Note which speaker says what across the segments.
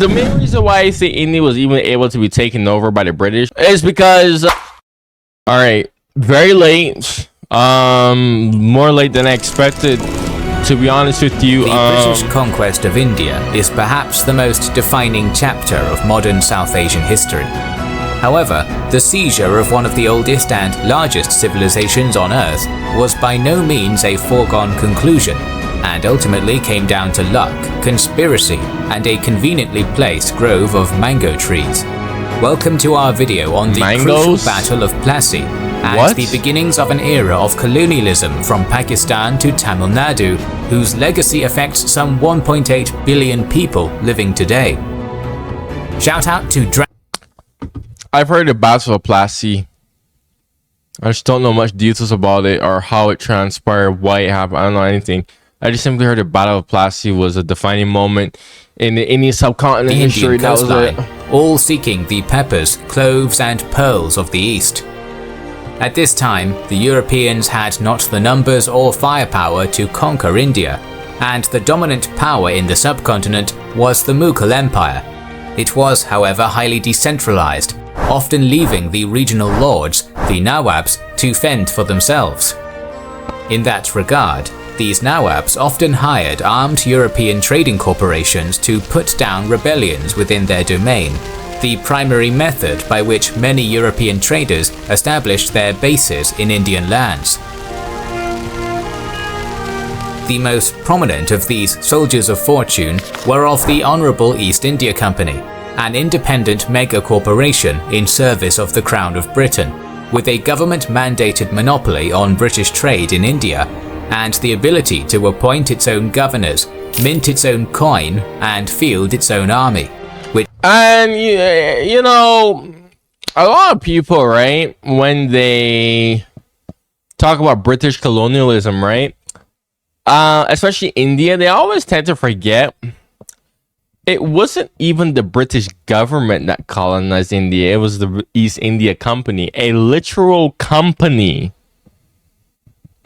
Speaker 1: The main reason why I say India was even able to be taken over by the British is because, all right, very late, more late than I expected. To be honest with you,
Speaker 2: the British conquest of India is perhaps the most defining chapter of modern South Asian history. However, the seizure of one of the oldest and largest civilizations on Earth was by no means a foregone conclusion, and ultimately came down to luck, conspiracy, and a conveniently placed grove of mango trees. Welcome to our video on the crucial Battle of Plassey, and the beginnings of an era of colonialism from Pakistan to Tamil Nadu, whose legacy affects some 1.8 billion people living today. Shout out to
Speaker 1: I've heard the Battle of Plassey. I just don't know much details about it or how it transpired, why it happened. I don't know anything. I just simply heard the Battle of Plassey was a defining moment in the Indian subcontinent history.
Speaker 2: That was it. All seeking the peppers, cloves, and pearls of the East. At this time, the Europeans had not the numbers or firepower to conquer India, and the dominant power in the subcontinent was the Mughal Empire. It was, however, highly decentralized, often leaving the regional lords, the Nawabs, to fend for themselves. In that regard, these Nawabs often hired armed European trading corporations to put down rebellions within their domain, the primary method by which many European traders established their bases in Indian lands. The most prominent of these soldiers of fortune were of the Honourable East India Company, an independent mega-corporation in service of the Crown of Britain, with a government-mandated monopoly on British trade in India, and the ability to appoint its own governors, mint its own coin, and field its own army.
Speaker 1: And, you know, a lot of people, right, when they talk about British colonialism, right, especially India, they always tend to forget it wasn't even the British government that colonized India. It was the East India Company, a literal company.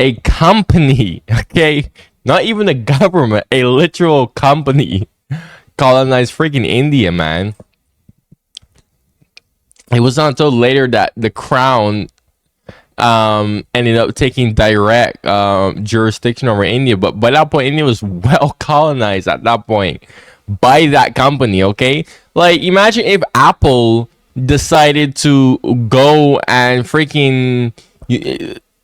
Speaker 1: A company, okay? Not even a government, a literal company colonized freaking India, man. It was not until later that the crown ended up taking direct jurisdiction over India. But by that point, India was well colonized at that point by that company, okay? Like, imagine if Apple decided to go and freaking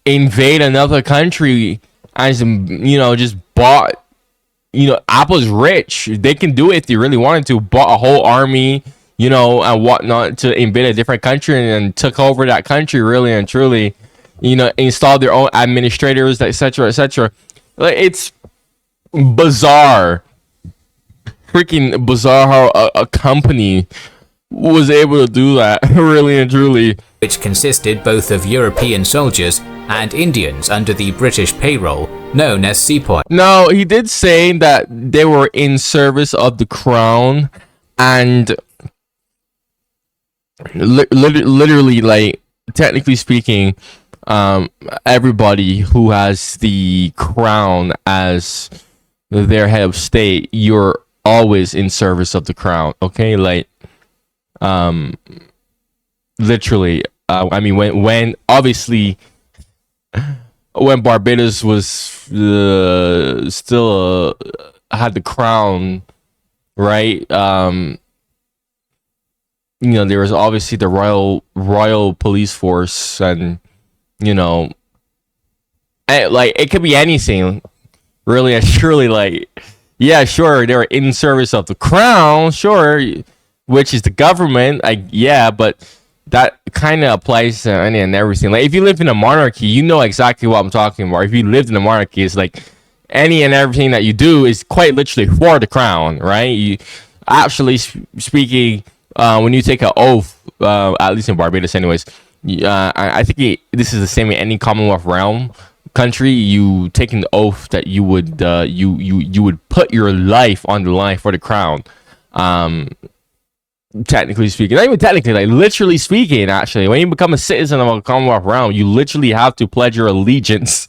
Speaker 1: invade another country and, you know, just bought, you know, Apple's rich. They can do it if they really wanted to. Bought a whole army, you know, and whatnot to invade a different country and took over that country really and truly, you know, installed their own administrators, etc., etc. Like, it's bizarre. Freaking bizarre how a company was able to do that, really and truly.
Speaker 2: Which consisted both of European soldiers and Indians under the British payroll, known as sepoys.
Speaker 1: No, he did say that they were in service of the crown, and literally, like, technically speaking, everybody who has the crown as their head of state, you're always in service of the crown, okay? Like, literally, I mean, when obviously when Barbados was still had the crown, right? You know, there was obviously the royal police force, and, you know, like, it could be anything, really and truly. Like, yeah, sure, they're in service of the crown, sure, which is the government, yeah, but that kind of applies to any and everything. Like, if you live in a monarchy, you know exactly what I'm talking about. If you lived in a monarchy, it's like any and everything that you do is quite literally for the crown, right? You actually speaking, when you take an oath, at least in Barbados, anyways, I think this is the same in any Commonwealth realm country. You take an oath that you would you would put your life on the line for the crown. Technically speaking, not even technically, like, literally speaking, actually, when you become a citizen of a Commonwealth realm, you literally have to pledge your allegiance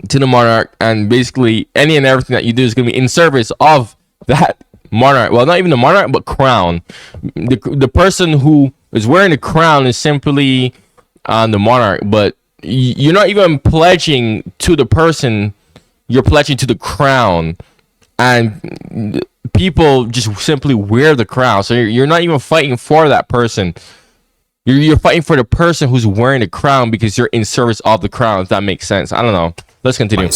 Speaker 1: to the monarch, and basically any and everything that you do is going to be in service of that monarch. Well, not even the monarch, but crown. The person who is wearing the crown is simply the monarch, but you're not even pledging to the person. You're pledging to the crown, and people just simply wear the crown. So you're not even fighting for that person. You're fighting for the person who's wearing the crown because you're in service of the crown. If that makes sense. I don't know. Let's continue.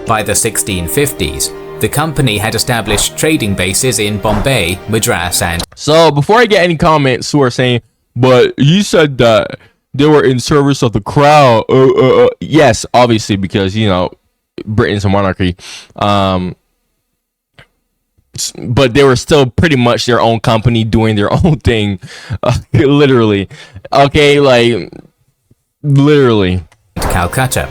Speaker 2: By the 1650s, the company had established trading bases in Bombay, Madras, and...
Speaker 1: So before I get any comments who are saying, but you said that they were in service of the crown. Yes, obviously, because, you know, Britain's a monarchy. But they were still pretty much their own company doing their own thing. Literally. Okay, like, literally.
Speaker 2: Calcutta.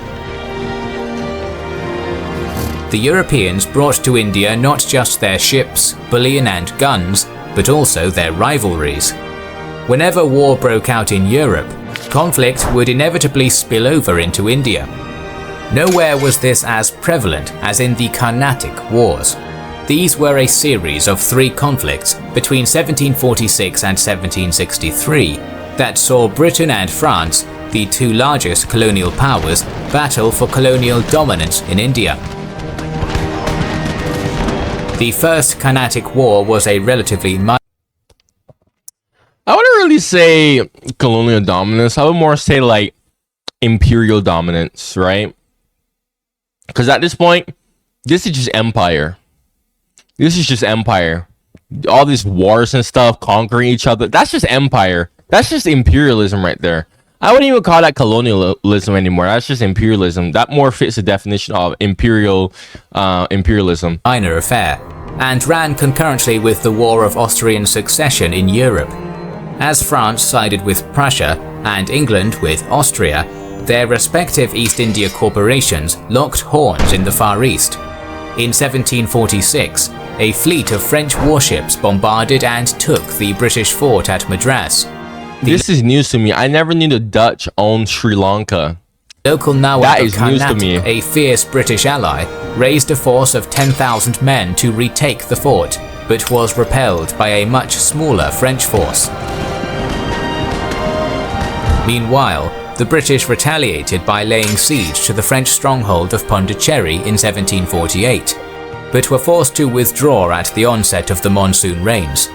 Speaker 2: The Europeans brought to India not just their ships, bullion and guns, but also their rivalries. Whenever war broke out in Europe, conflict would inevitably spill over into India. Nowhere was this as prevalent as in the Carnatic Wars. These were a series of 3 conflicts between 1746 and 1763 that saw Britain and France, the 2 largest colonial powers, battle for colonial dominance in India. The First Carnatic War was a relatively minor...
Speaker 1: I wouldn't really say colonial dominance. I would more say like imperial dominance, right? Because at this point, this is just empire. This is just empire. All these wars and stuff, conquering each other. That's just empire. That's just imperialism right there. I wouldn't even call that colonialism anymore. That's just imperialism. That more fits the definition of imperialism.
Speaker 2: Minor affair, and ran concurrently with the War of Austrian Succession in Europe. As France sided with Prussia and England with Austria, their respective East India corporations locked horns in the Far East. In 1746, a fleet of French warships bombarded and took the British fort at Madras.
Speaker 1: This is news to me. I never knew the Dutch owned Sri Lanka.
Speaker 2: Local Nawab
Speaker 1: That
Speaker 2: of
Speaker 1: is news to
Speaker 2: Carnatic,
Speaker 1: me.
Speaker 2: a fierce British ally, raised a force of 10,000 men to retake the fort, but was repelled by a much smaller French force. Meanwhile, the British retaliated by laying siege to the French stronghold of Pondicherry in 1748, but were forced to withdraw at the onset of the monsoon rains.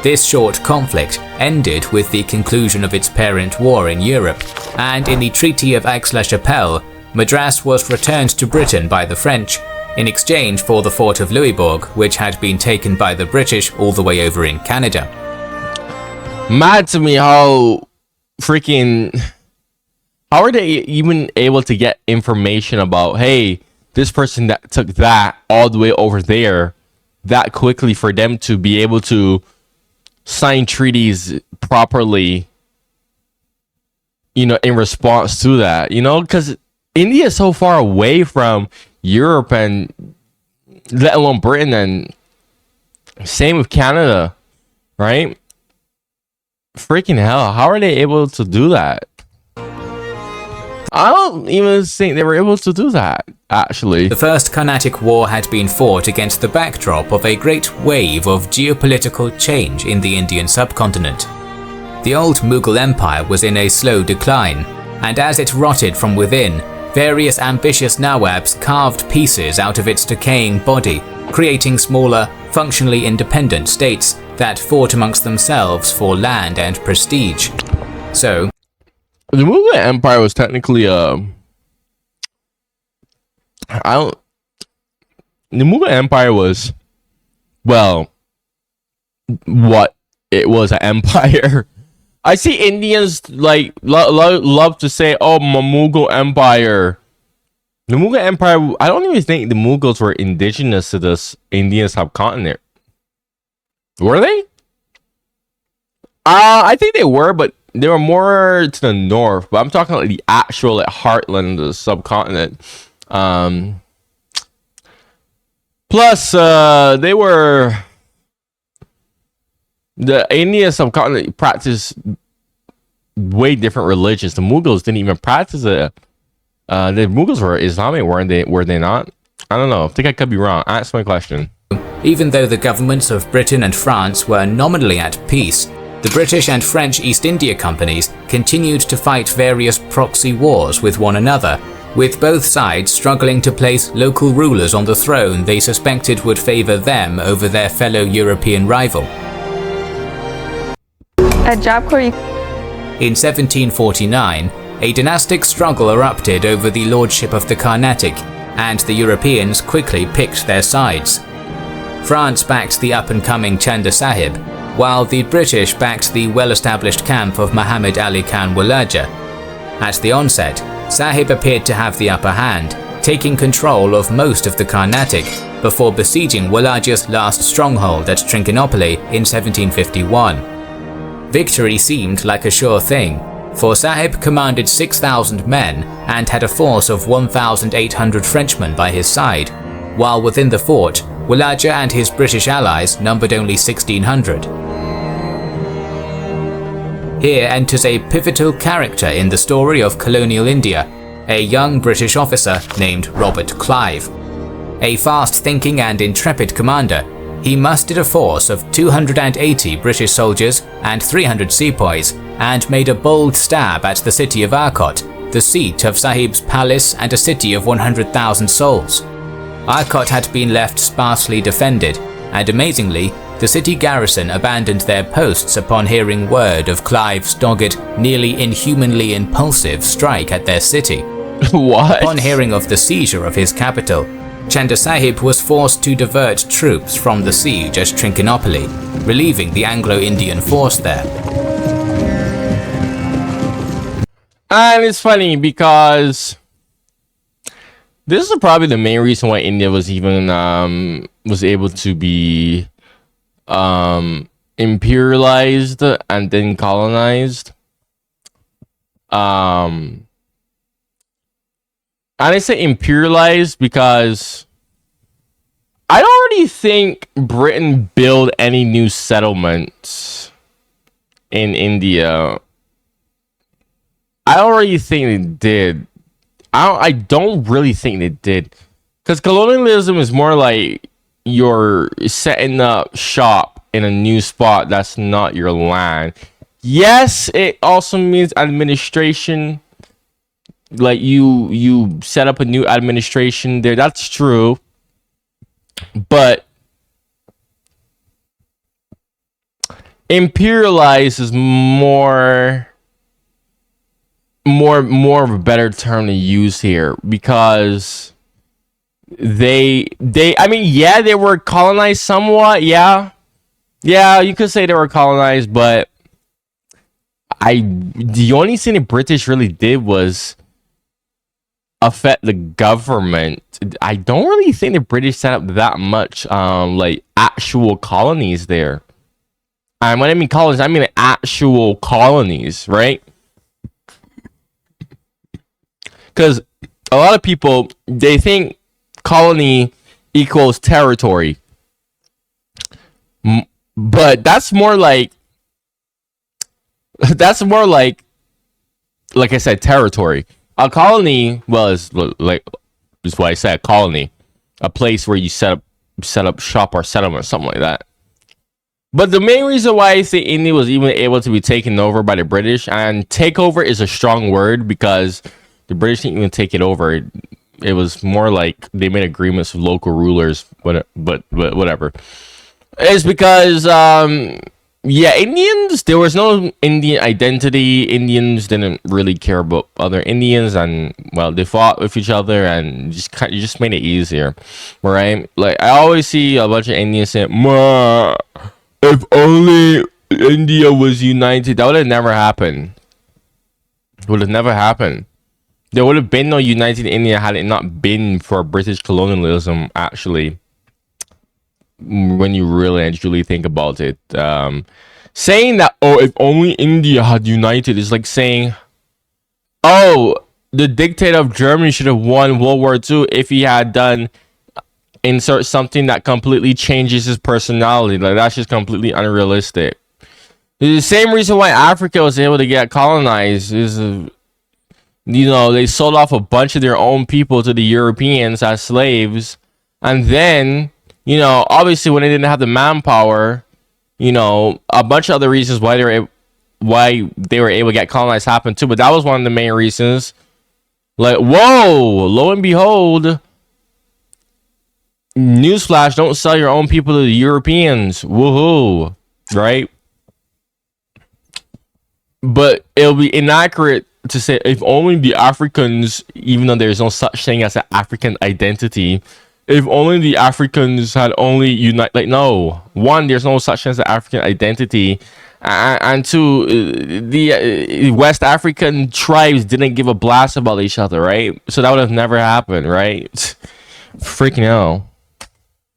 Speaker 2: This short conflict ended with the conclusion of its parent war in Europe, and in the Treaty of Aix-la-Chapelle, Madras was returned to Britain by the French in exchange for the fort of Louisbourg, which had been taken by the British all the way over in Canada.
Speaker 1: Mad to me how freaking... How are they even able to get information about, hey, this person that took that all the way over there that quickly for them to be able to sign treaties properly, you know, in response to that, you know, because India is so far away from Europe and let alone Britain, and same with Canada, right? Freaking hell, how are they able to do that? I don't even think they were able to do that, actually.
Speaker 2: The First Carnatic War had been fought against the backdrop of a great wave of geopolitical change in the Indian subcontinent. The old Mughal Empire was in a slow decline, and as it rotted from within, various ambitious Nawabs carved pieces out of its decaying body, creating smaller, functionally independent states that fought amongst themselves for land and prestige. So,
Speaker 1: the Mughal Empire was technically the Mughal Empire was, well, what it was, an empire. I see Indians like love to say, "Oh, my Mughal Empire." The Mughal Empire. I don't even think the Mughals were indigenous to this Indian subcontinent. Were they? I think they were, but they were more to the north. But I'm talking like the actual like heartland of the subcontinent. Plus, they were the Indian subcontinent practiced way different religions. The Mughals didn't even practice it. The Mughals were Islamic, weren't they? Were they not? I don't know. I think I could be wrong. Answer my question.
Speaker 2: Even though the governments of Britain and France were nominally at peace, the British and French East India Companies continued to fight various proxy wars with one another, with both sides struggling to place local rulers on the throne they suspected would favour them over their fellow European rival. In 1749, a dynastic struggle erupted over the lordship of the Carnatic, and the Europeans quickly picked their sides. France backed the up-and-coming Chanda Sahib, while the British backed the well-established camp of Muhammad Ali Khan Walaja. At the onset, Sahib appeared to have the upper hand, taking control of most of the Carnatic before besieging Walaja's last stronghold at Trincomalee in 1751. Victory seemed like a sure thing, for Sahib commanded 6,000 men and had a force of 1,800 Frenchmen by his side, while within the fort, Walaja and his British allies numbered only 1,600. Here enters a pivotal character in the story of colonial India, a young British officer named Robert Clive. A fast-thinking and intrepid commander, he mustered a force of 280 British soldiers and 300 sepoys and made a bold stab at the city of Arcot, the seat of Sahib's palace and a city of 100,000 souls. Arcot had been left sparsely defended, and amazingly, the city garrison abandoned their posts upon hearing word of Clive's dogged, nearly inhumanly impulsive strike at their city.
Speaker 1: What?
Speaker 2: Upon hearing of the seizure of his capital, Chanda Sahib was forced to divert troops from the siege at Trincomalee, relieving the Anglo-Indian force there.
Speaker 1: And it's funny because this is probably the main reason why India was even was able to be imperialized and then colonized. And I say imperialized because I don't really think Britain built any new settlements in India. I don't really think they did. I don't really think they did. Because colonialism is more like you're setting up shop in a new spot that's not your land. Yes, it also means administration. Like you set up a new administration there. That's true. But imperialize is more of a better term to use here, because they I mean, yeah, they were colonized somewhat. Yeah, you could say they were colonized, but the only thing the British really did was affect the government. I don't really think the British set up that much like actual colonies there. And when I mean colonies, I mean actual colonies, right? Because a lot of people, they think colony equals territory. But that's more like like I said, territory. A colony, well, is why I said colony, a place where you set up shop or settlement or something like that. But the main reason why I say India was even able to be taken over by the British, and takeover is a strong word because the British didn't even take it over. It was more like they made agreements with local rulers, but whatever. It's because Indians, there was no Indian identity. Indians didn't really care about other Indians, and well, they fought with each other and just made it easier, right? Like I always see a bunch of Indians saying, "Ma, if only India was united." That would have never happened. Would have never happened. There would have been no united India had it not been for British colonialism, actually. When you really and truly think about it, saying that, oh, if only India had united is like saying, oh, the dictator of Germany should have won World War II if he had done insert something that completely changes his personality. Like, that's just completely unrealistic. The same reason why Africa was able to get colonized is, they sold off a bunch of their own people to the Europeans as slaves, and then obviously when they didn't have the manpower, a bunch of other reasons why they were able to get colonized happened too. But that was one of the main reasons. Like, whoa, lo and behold, newsflash, don't sell your own people to the Europeans. Woohoo, right? But it'll be inaccurate to say if only the Africans, even though there's no such thing as an African identity, if only the Africans had only unite. Like, no, one, there's no such thing as an African identity, and two, the West African tribes didn't give a blast about each other, right? So that would have never happened, right? Freaking hell.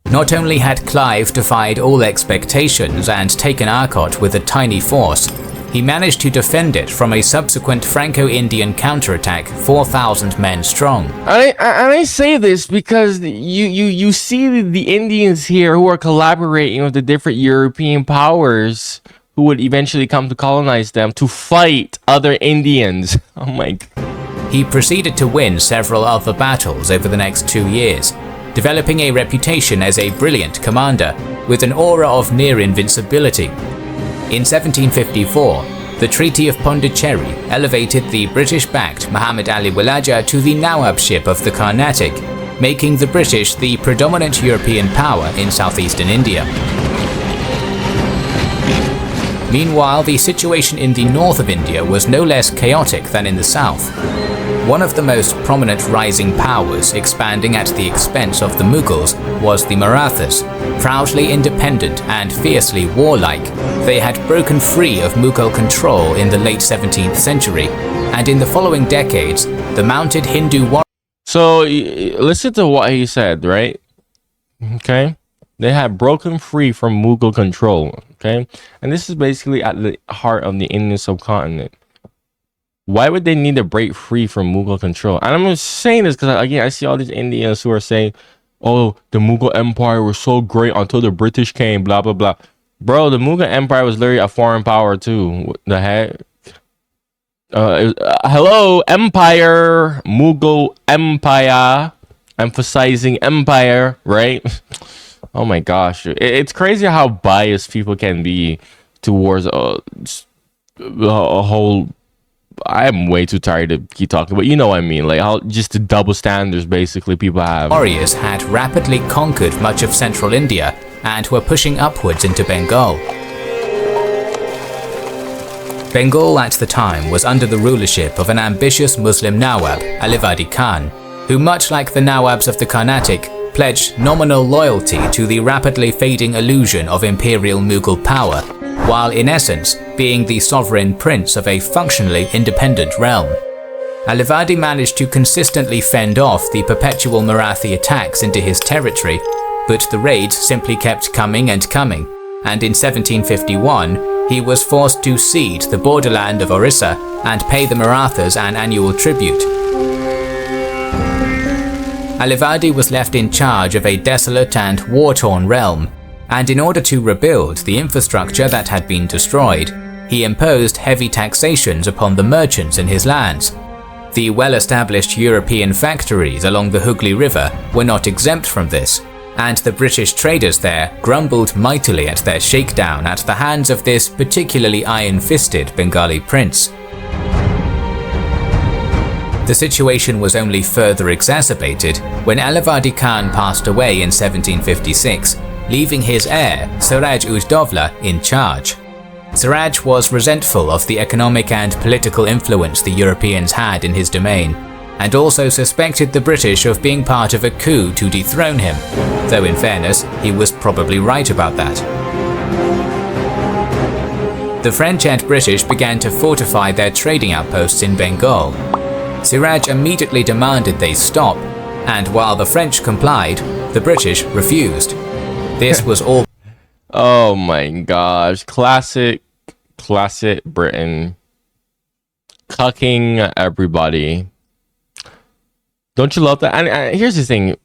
Speaker 2: Not only had Clive defied all expectations and taken Arcot with a tiny force, he managed to defend it from a subsequent Franco-Indian counterattack 4,000 men strong.
Speaker 1: I say this because you see the Indians here who are collaborating with the different European powers who would eventually come to colonize them to fight other Indians. Oh my God.
Speaker 2: He proceeded to win several other battles over the next 2 years, developing a reputation as a brilliant commander with an aura of near invincibility. In 1754, the Treaty of Pondicherry elevated the British-backed Muhammad Ali Walaja to the Nawabship of the Carnatic, making the British the predominant European power in southeastern India. Meanwhile, the situation in the north of India was no less chaotic than in the south. One of the most prominent rising powers expanding at the expense of the Mughals was the Marathas. Proudly independent and fiercely warlike, they had broken free of Mughal control in the late 17th century, and in the following decades, the mounted Hindu warriors.
Speaker 1: So listen to what he said, right? Okay. They had broken free from Mughal control, okay? And this is basically at the heart of the Indian subcontinent. Why would they need to break free from Mughal control? And I'm just saying this because, again, I see all these Indians who are saying, oh, the Mughal Empire was so great until the British came, blah, blah, blah. Bro, the Mughal Empire was literally a foreign power, too. What the heck? Hello, Empire, Mughal Empire, emphasizing Empire, right? Oh my gosh. It's crazy how biased people can be towards a whole... I'm way too tired to keep talking, but you know what I mean. Like, how just the double standards basically people have.
Speaker 2: Warriors had rapidly conquered much of central India and were pushing upwards into Bengal. Bengal at the time was under the rulership of an ambitious Muslim Nawab, Alivadi Khan, who, much like the Nawabs of the Carnatic, pledged nominal loyalty to the rapidly fading illusion of imperial Mughal power, while in essence being the sovereign prince of a functionally independent realm. Alivadi managed to consistently fend off the perpetual Marathi attacks into his territory, but the raids simply kept coming and coming, and in 1751 he was forced to cede the borderland of Orissa and pay the Marathas an annual tribute. Alivadi was left in charge of a desolate and war-torn realm, and in order to rebuild the infrastructure that had been destroyed, he imposed heavy taxations upon the merchants in his lands. The well-established European factories along the Hooghly River were not exempt from this, and the British traders there grumbled mightily at their shakedown at the hands of this particularly iron-fisted Bengali prince. The situation was only further exacerbated when Alivadi Khan passed away in 1756, leaving his heir, Siraj-ud-Dowla, in charge. Siraj was resentful of the economic and political influence the Europeans had in his domain, and also suspected the British of being part of a coup to dethrone him, though in fairness, he was probably right about that. The French and British began to fortify their trading outposts in Bengal. Siraj immediately demanded they stop, and while the French complied, the British refused. This was all.
Speaker 1: Oh my gosh. Classic Britain. Cucking everybody. Don't you love that? And here's the thing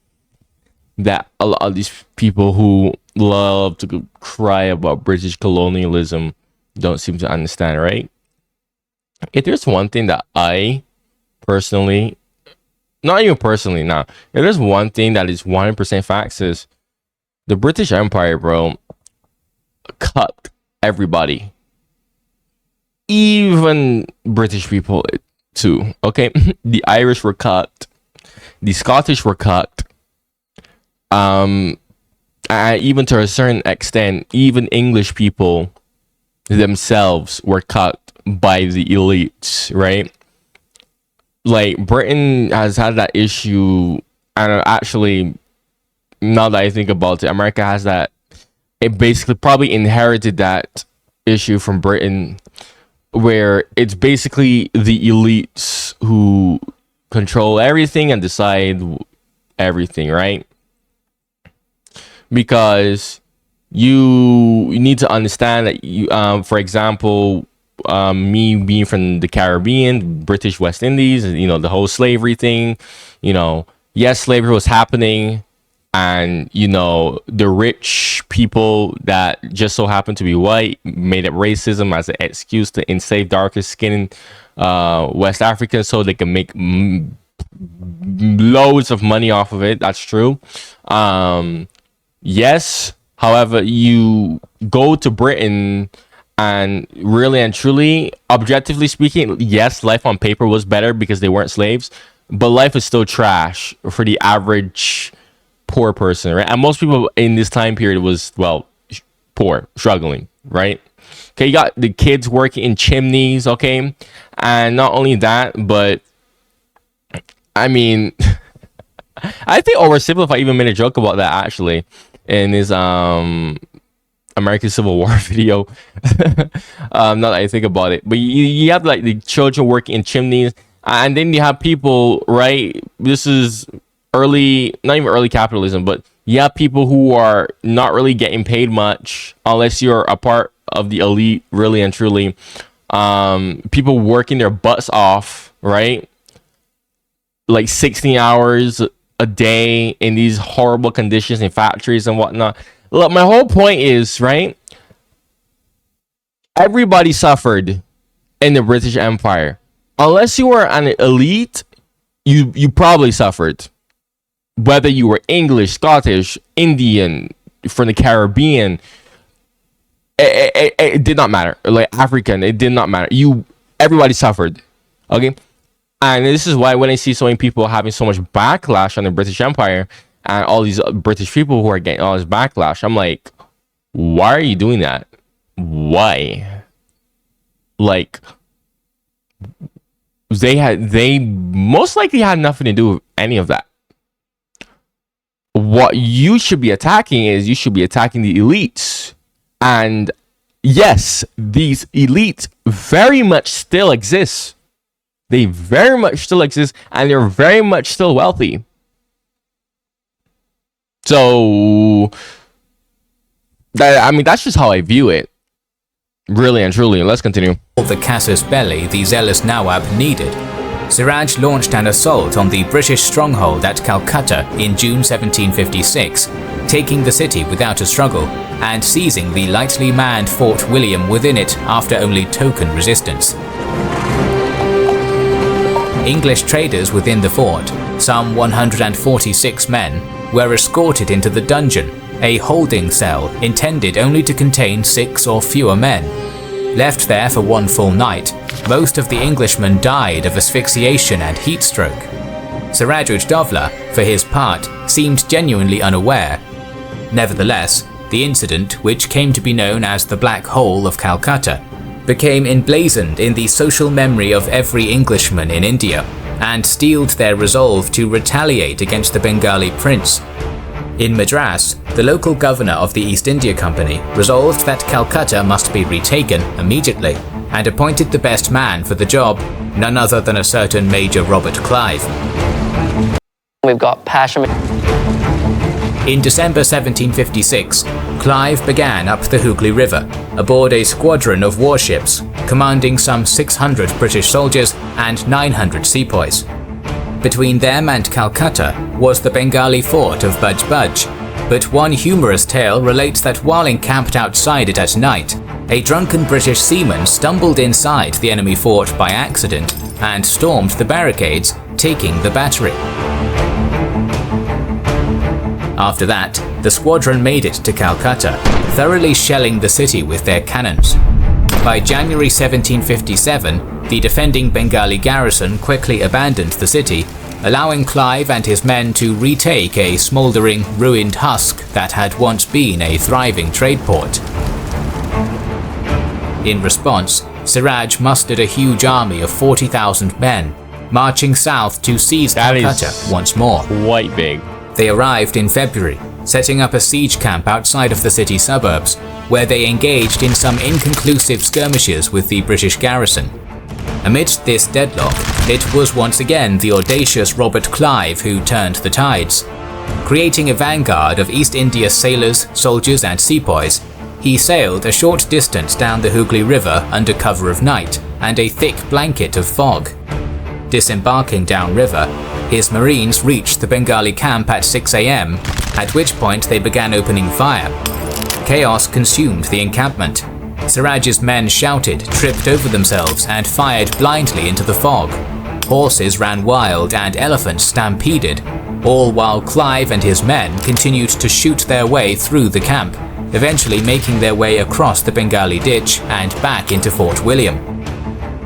Speaker 1: that a lot of these people who love to cry about British colonialism don't seem to understand, right? If there's one thing that I personally, not even personally now, if there's one thing that is 100% facts is The British Empire, bro, cut everybody, even British people too. Okay, the Irish were cut, the Scottish were cut, even to a certain extent, even English people themselves were cut by the elites, right? Like Britain has had that issue, and actually, now that I think about it, America has that. It basically probably inherited that issue from Britain, where it's basically the elites who control everything and decide everything, right? Because you need to understand that you, for example, me being from the Caribbean, British West Indies, you know, the whole slavery thing, you know, yes, slavery was happening, and you know, the rich people that just so happened to be white made up racism as an excuse to enslave darker skinned West Africans so they can make loads of money off of it. That's true. Yes, however, you go to Britain and really and truly, objectively speaking, yes, life on paper was better because they weren't slaves, but life is still trash for the average poor person, right? And most people in this time period was, well, poor, struggling, right? Okay, you got the kids working in chimneys, okay? And not only that, but I mean, I think Oversimplify even made a joke about that actually in his American Civil War video. Now that I think about it, but you have like the children working in chimneys, and then you have people, right? This is early, not even early capitalism, but you have people who are not really getting paid much unless you're a part of the elite, really and truly. People working their butts off, right? Like 16 hours a day in these horrible conditions in factories and whatnot. Look, my whole point is, right? Everybody suffered in the British Empire. Unless you were an elite, you probably suffered. Whether you were English, Scottish, Indian, from the Caribbean, it did not matter. Like African, it did not matter. Everybody suffered. Okay? And this is why when I see so many people having so much backlash on the British Empire and all these British people who are getting all this backlash, I'm like, why are you doing that? Why? Like, they most likely had nothing to do with any of that. What you should be attacking is you should be attacking the elites. And yes, these elites very much still exist. They very much still exist, and they're very much still wealthy. So, that's just how I view it. Really and truly. Let's continue.
Speaker 2: The casus belli the zealous Nawab needed, Siraj launched an assault on the British stronghold at Calcutta in June 1756, taking the city without a struggle and seizing the lightly manned Fort William within it after only token resistance. English traders within the fort, some 146 men, were escorted into the dungeon, a holding cell intended only to contain 6 or fewer men. Left there for one full night, most of the Englishmen died of asphyxiation and heat stroke. Siraj ud-Dowlah, for his part, seemed genuinely unaware. Nevertheless, the incident, which came to be known as the Black Hole of Calcutta, became emblazoned in the social memory of every Englishman in India, and steeled their resolve to retaliate against the Bengali prince. In Madras, the local governor of the East India Company resolved that Calcutta must be retaken immediately, and appointed the best man for the job, none other than a certain Major Robert Clive.
Speaker 3: We've got passion.
Speaker 2: In December 1756, Clive began up the Hooghly River, aboard a squadron of warships, commanding some 600 British soldiers and 900 sepoys. Between them and Calcutta was the Bengali fort of Budge Budge, but one humorous tale relates that while encamped outside it at night, a drunken British seaman stumbled inside the enemy fort by accident and stormed the barricades, taking the battery. After that, the squadron made it to Calcutta, thoroughly shelling the city with their cannons. By January 1757, the defending Bengali garrison quickly abandoned the city, allowing Clive and his men to retake a smouldering, ruined husk that had once been a thriving trade port. In response, Siraj mustered a huge army of 40,000 men, marching south to seize Calcutta once more.
Speaker 1: Quite big.
Speaker 2: They arrived in February, setting up a siege camp outside of the city suburbs, where they engaged in some inconclusive skirmishes with the British garrison. Amidst this deadlock, it was once again the audacious Robert Clive who turned the tides. Creating a vanguard of East India sailors, soldiers and sepoys, he sailed a short distance down the Hooghly River under cover of night and a thick blanket of fog. Disembarking downriver, his marines reached the Bengali camp at 6 a.m., at which point they began opening fire. Chaos consumed the encampment. Siraj's men shouted, tripped over themselves, and fired blindly into the fog. Horses ran wild and elephants stampeded, all while Clive and his men continued to shoot their way through the camp, eventually making their way across the Bengali ditch and back into Fort William.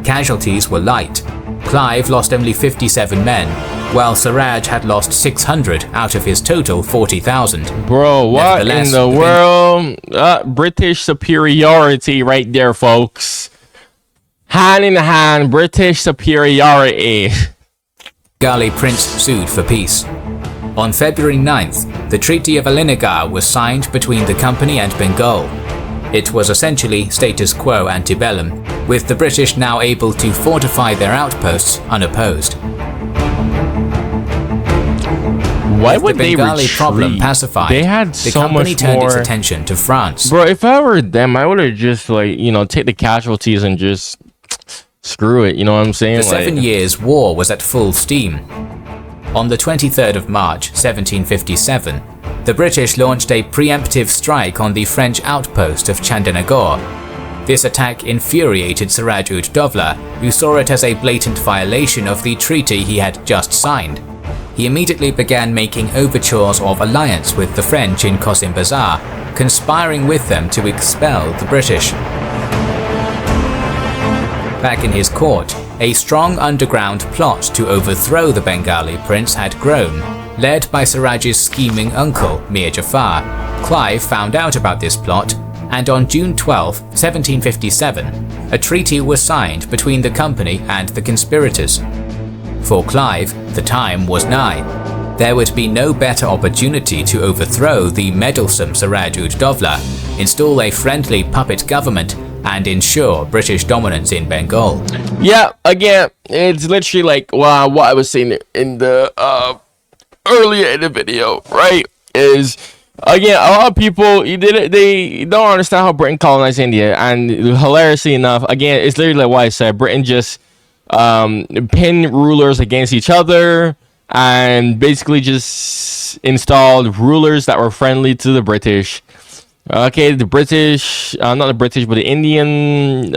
Speaker 2: Casualties were light. Clive lost only 57 men, while Siraj had lost 600 out of his total 40,000.
Speaker 1: Bro, what in the world? British superiority right there, folks. Hand in hand, British superiority.
Speaker 2: Bengali prince sued for peace. On February 9th, the Treaty of Alinagar was signed between the company and Bengal. It was essentially status quo antebellum, with the British now able to fortify their outposts unopposed.
Speaker 1: Why would they
Speaker 2: Bengali
Speaker 1: retreat?
Speaker 2: problem pacified,
Speaker 1: They had
Speaker 2: the
Speaker 1: so
Speaker 2: company
Speaker 1: much
Speaker 2: turned
Speaker 1: more.
Speaker 2: its attention to France.
Speaker 1: Bro, if I were them, I would have just take the casualties and just screw it. You know what I'm saying?
Speaker 2: The 7 Years' War was at full steam. On the 23rd of March, 1757, the British launched a preemptive strike on the French outpost of Chandernagore. This attack infuriated Siraj-ud-Dowlah, who saw it as a blatant violation of the treaty he had just signed. He immediately began making overtures of alliance with the French in Cosim Bazar, conspiring with them to expel the British. Back in his court, a strong underground plot to overthrow the Bengali prince had grown, led by Siraj's scheming uncle, Mir Jafar. Clive found out about this plot, and on June 12, 1757, a treaty was signed between the company and the conspirators. For Clive, the time was nigh. There would be no better opportunity to overthrow the meddlesome Siraj-ud-Dowlah, install a friendly puppet government, and ensure British dominance in Bengal.
Speaker 1: Yeah, again, it's literally like what I was saying in the earlier in the video, right? Is again, a lot of people they don't understand how Britain colonized India, and hilariously enough, again, it's literally like what I said. Britain just pinned rulers against each other and basically just installed rulers that were friendly to the British. Okay, the British, not the British, but the Indian,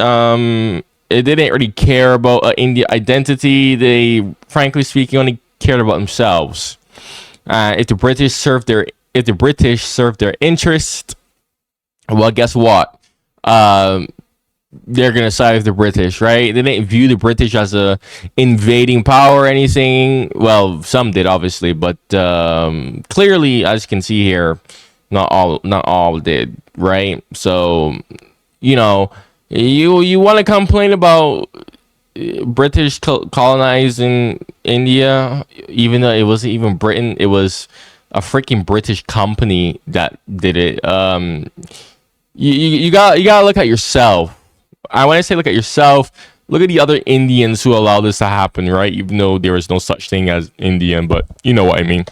Speaker 1: it didn't really care about India identity. They, frankly speaking, only cared about themselves. If the British served their interest, well, guess what? They're gonna side with the British, right? They didn't view the British as a invading power or anything. Well, some did, obviously, but clearly, as you can see here, not all did, right? So, you want to complain about British colonizing India, even though it wasn't even Britain, it was a freaking British company that did it. You gotta look at yourself. When I say look at yourself, look at the other Indians who allowed this to happen, right? Even though there is no such thing as Indian, but you know what I mean.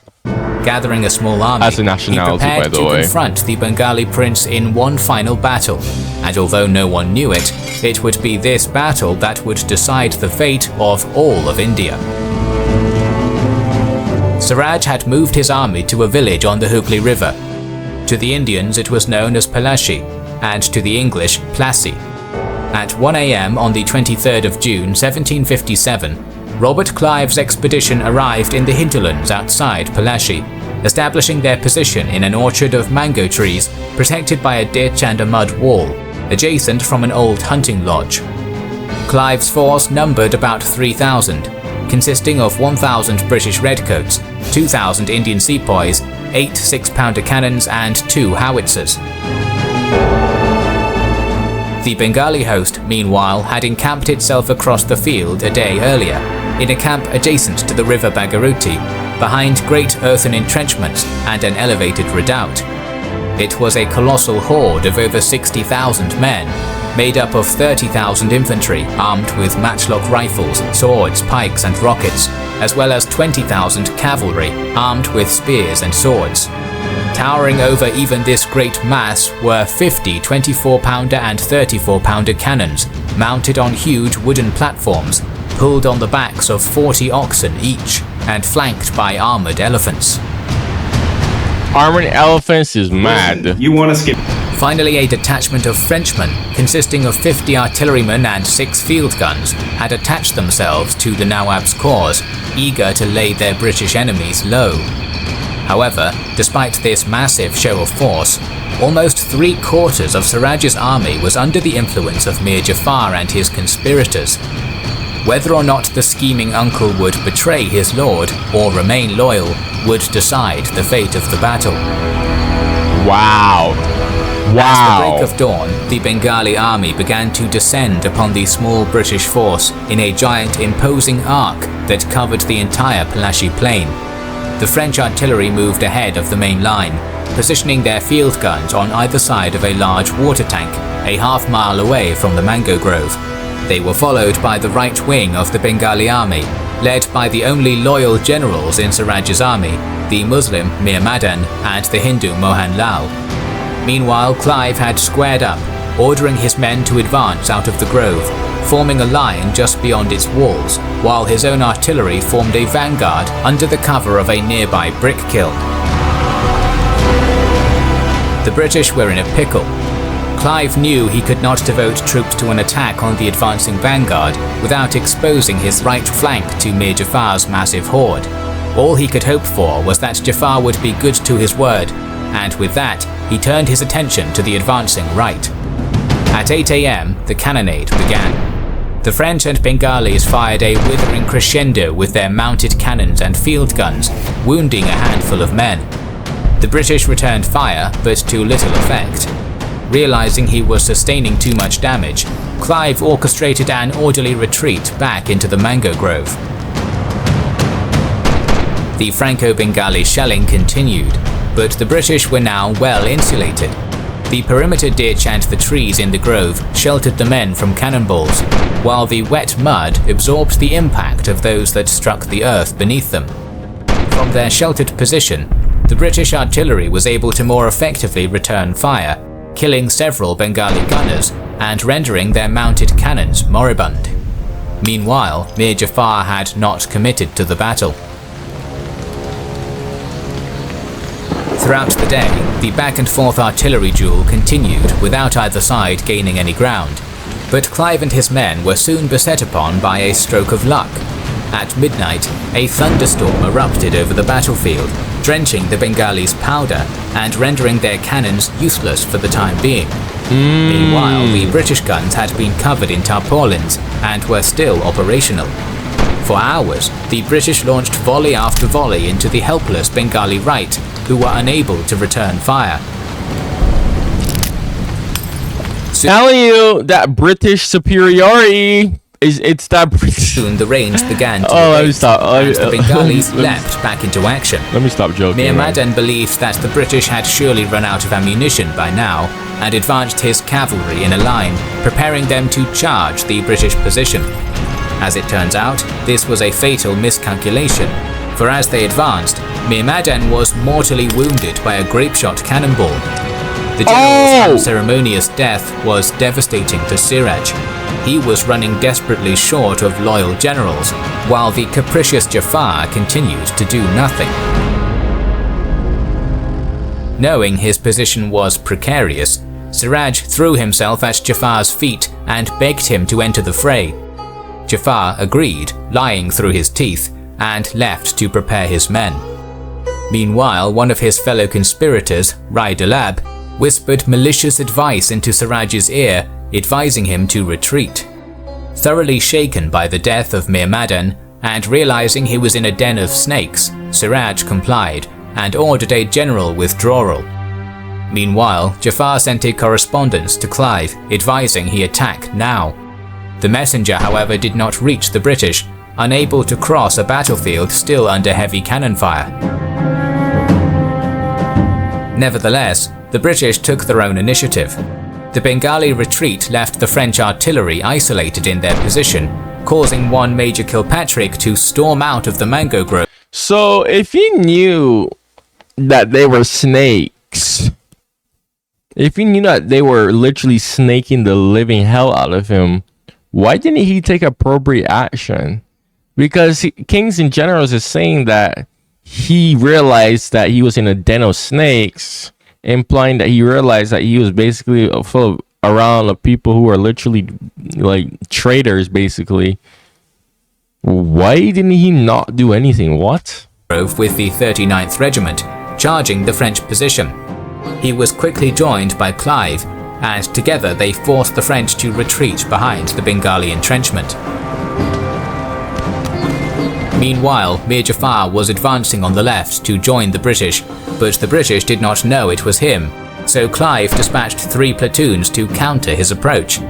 Speaker 2: Gathering a small army,
Speaker 1: as a nationality,
Speaker 2: he prepared
Speaker 1: by the way,
Speaker 2: to confront the Bengali prince in one final battle, and although no one knew it, it would be this battle that would decide the fate of all of India. Siraj had moved his army to a village on the Hooghly River. To the Indians it was known as Plassey, and to the English, Plassey. At 1 a.m. on the 23rd of June 1757, Robert Clive's expedition arrived in the hinterlands outside Plassey, establishing their position in an orchard of mango trees protected by a ditch and a mud wall, adjacent from an old hunting lodge. Clive's force numbered about 3,000, consisting of 1,000 British redcoats, 2,000 Indian sepoys, 8 6-pounder cannons and 2 howitzers. The Bengali host, meanwhile, had encamped itself across the field a day earlier, in a camp adjacent to the river Bhagirathi, behind great earthen entrenchments and an elevated redoubt. It was a colossal horde of over 60,000 men, made up of 30,000 infantry armed with matchlock rifles, swords, pikes and rockets, as well as 20,000 cavalry armed with spears and swords. Towering over even this great mass were 50 24-pounder and 34-pounder cannons, mounted on huge wooden platforms, pulled on the backs of 40 oxen each, and flanked by armored elephants.
Speaker 1: Armored elephants is mad.
Speaker 4: You want to skip?
Speaker 2: Finally, a detachment of Frenchmen, consisting of 50 artillerymen and 6 field guns, had attached themselves to the Nawab's cause, eager to lay their British enemies low. However, despite this massive show of force, almost 3/4 of Siraj's army was under the influence of Mir Jafar and his conspirators. Whether or not the scheming uncle would betray his lord or remain loyal would decide the fate of the battle.
Speaker 1: Wow.
Speaker 2: At the
Speaker 1: Wow.
Speaker 2: break of dawn, the Bengali army began to descend upon the small British force in a giant imposing arc that covered the entire Plassey plain. The French artillery moved ahead of the main line, positioning their field guns on either side of a large water tank, a half-mile away from the mango grove. They were followed by the right wing of the Bengali army, led by the only loyal generals in Siraj's army, the Muslim Mir Madan and the Hindu Mohan Lal. Meanwhile, Clive had squared up, ordering his men to advance out of the grove, forming a line just beyond its walls, while his own artillery formed a vanguard under the cover of a nearby brick kiln. The British were in a pickle. Clive knew he could not devote troops to an attack on the advancing vanguard without exposing his right flank to Mir Jafar's massive horde. All he could hope for was that Jafar would be good to his word, and with that, he turned his attention to the advancing right. At 8 AM, the cannonade began. The French and Bengalis fired a withering crescendo with their mounted cannons and field guns, wounding a handful of men. The British returned fire, but to little effect. Realizing he was sustaining too much damage, Clive orchestrated an orderly retreat back into the mango grove. The Franco-Bengali shelling continued, but the British were now well insulated. The perimeter ditch and the trees in the grove sheltered the men from cannonballs, while the wet mud absorbed the impact of those that struck the earth beneath them. From their sheltered position, the British artillery was able to more effectively return fire, killing several Bengali gunners and rendering their mounted cannons moribund. Meanwhile, Mir Jafar had not committed to the battle. Throughout the day, the back-and-forth artillery duel continued without either side gaining any ground, but Clive and his men were soon beset upon by a stroke of luck. At midnight, a thunderstorm erupted over the battlefield, drenching the Bengalis' powder and rendering their cannons useless for the time being. Meanwhile, the British guns had been covered in tarpaulins and were still operational. For hours, the British launched volley after volley into the helpless Bengali right, who were unable to return fire.
Speaker 1: Telling you that British superiority it's that British.
Speaker 2: Soon the range began to
Speaker 1: let me
Speaker 2: abate,
Speaker 1: stop.
Speaker 2: and the Bengalis leapt back into action.
Speaker 1: Let me stop joking.
Speaker 2: Mir Madan believed that the British had surely run out of ammunition by now, and advanced his cavalry in a line, preparing them to charge the British position. As it turns out, this was a fatal miscalculation, for as they advanced, Mir Madan was mortally wounded by a grape-shot cannonball. The general's unceremonious death was devastating to Siraj. He was running desperately short of loyal generals, while the capricious Jafar continued to do nothing. Knowing his position was precarious, Siraj threw himself at Jafar's feet and begged him to enter the fray. Jafar agreed, lying through his teeth, and left to prepare his men. Meanwhile, one of his fellow conspirators, Rai Dalab, whispered malicious advice into Siraj's ear, advising him to retreat. Thoroughly shaken by the death of Mir Madan and realizing he was in a den of snakes, Siraj complied and ordered a general withdrawal. Meanwhile, Jafar sent a correspondence to Clive advising he attack now. The messenger, however, did not reach the British, unable to cross a battlefield still under heavy cannon fire. Nevertheless, the British took their own initiative. The Bengali retreat left the French artillery isolated in their position, causing one Major Kilpatrick to storm out of the mango grove.
Speaker 1: So if he knew that they were snakes, if he knew that they were literally snaking the living hell out of him, why didn't he take appropriate action? Because kings and generals is saying that he realized that he was in a den of snakes, implying that he realized that he was basically full of around of people who are literally like traitors, basically. Why didn't he not do anything? What?
Speaker 2: With the 39th Regiment, charging the French position. He was quickly joined by Clive, and together they forced the French to retreat behind the Bengali entrenchment. Meanwhile, Mir Jafar was advancing on the left to join the British, but the British did not know it was him, so Clive dispatched 3 platoons to counter his approach.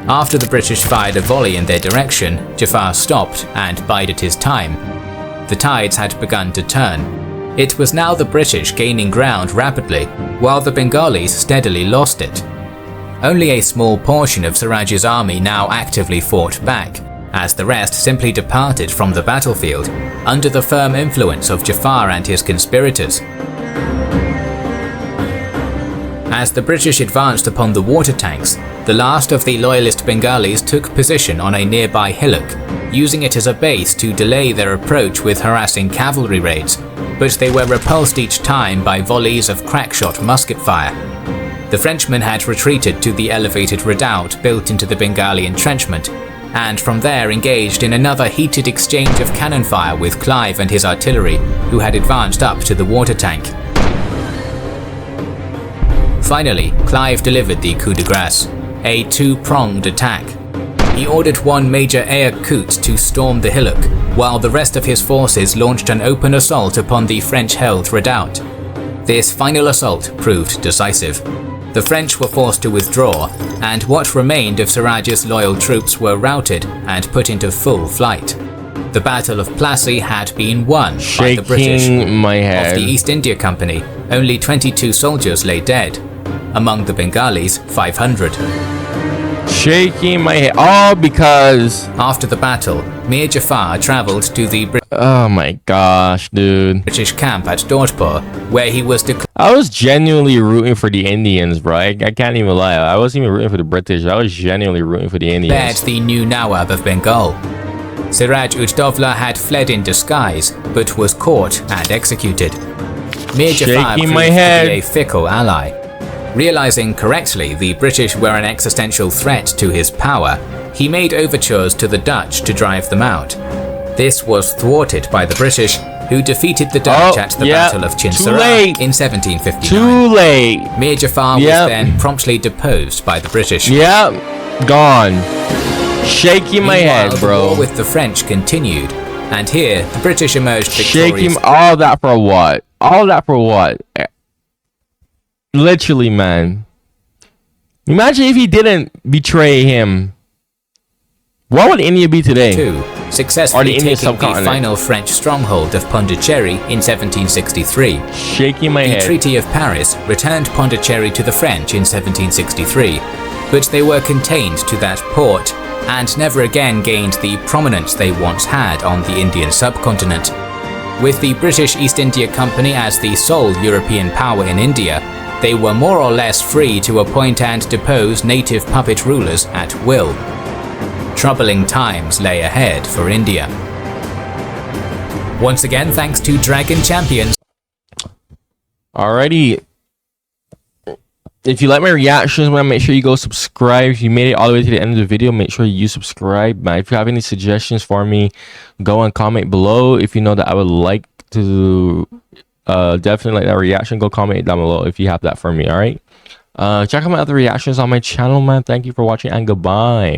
Speaker 2: After the British fired a volley in their direction, Jafar stopped and bided his time. The tides had begun to turn. It was now the British gaining ground rapidly, while the Bengalis steadily lost it. Only a small portion of Siraj's army now actively fought back, as the rest simply departed from the battlefield, under the firm influence of Jafar and his conspirators. As the British advanced upon the water tanks, the last of the loyalist Bengalis took position on a nearby hillock, using it as a base to delay their approach with harassing cavalry raids, but they were repulsed each time by volleys of crackshot musket fire. The Frenchmen had retreated to the elevated redoubt built into the Bengali entrenchment, and from there engaged in another heated exchange of cannon fire with Clive and his artillery, who had advanced up to the water tank. Finally, Clive delivered the coup de grace, a 2-pronged attack. He ordered one Major Ayer Coote to storm the hillock, while the rest of his forces launched an open assault upon the French-held redoubt. This final assault proved decisive. The French were forced to withdraw, and what remained of Siraj's loyal troops were routed and put into full flight. The Battle of Plassey had been won by the British. Of the East India Company, only 22 soldiers lay dead. Among the Bengalis, 500.
Speaker 1: Shaking my head. All because
Speaker 2: after the battle, Mir Jafar travelled to the
Speaker 1: oh my gosh, dude.
Speaker 2: British camp at Dortpur, where he was
Speaker 1: I was genuinely rooting for the Indians, bro. I can't even lie. I wasn't even rooting for the British. I was genuinely rooting for the Indians.
Speaker 2: The new Nawab of Bengal. Siraj Ud-Dawla had fled in disguise, but was caught and executed. Mir Jafar proved to be a fickle ally. Realizing correctly the British were an existential threat to his power, he made overtures to the Dutch to drive them out. This was thwarted by the British, who defeated the Dutch at the Battle of Chinsurah in 1759.
Speaker 1: Too late.
Speaker 2: Mir Jafar was then promptly deposed by the British.
Speaker 1: Gone. Shaking my head, bro.
Speaker 2: The war with the French continued, and here the British emerged victorious.
Speaker 1: All that for what? All that for what? Literally, man. Imagine if he didn't betray him. What would India be today?
Speaker 2: Successfully taking the final French stronghold of Pondicherry in 1763.
Speaker 1: Shaking my head.
Speaker 2: The Treaty of Paris returned Pondicherry to the French in 1763, but they were contained to that port and never again gained the prominence they once had on the Indian subcontinent. With the British East India Company as the sole European power in India, they were more or less free to appoint and depose native puppet rulers at will. Troubling times lay ahead for India. Once again, thanks to Dragon Champions.
Speaker 1: Alrighty. If you like my reactions, man, make sure you go subscribe. If you made it all the way to the end of the video, make sure you subscribe, man. If you have any suggestions for me, go and comment below. If you know that I would like to definitely like that reaction. Go comment it down below if you have that for me. All right. Check out my other reactions on my channel, man. Thank you for watching and goodbye.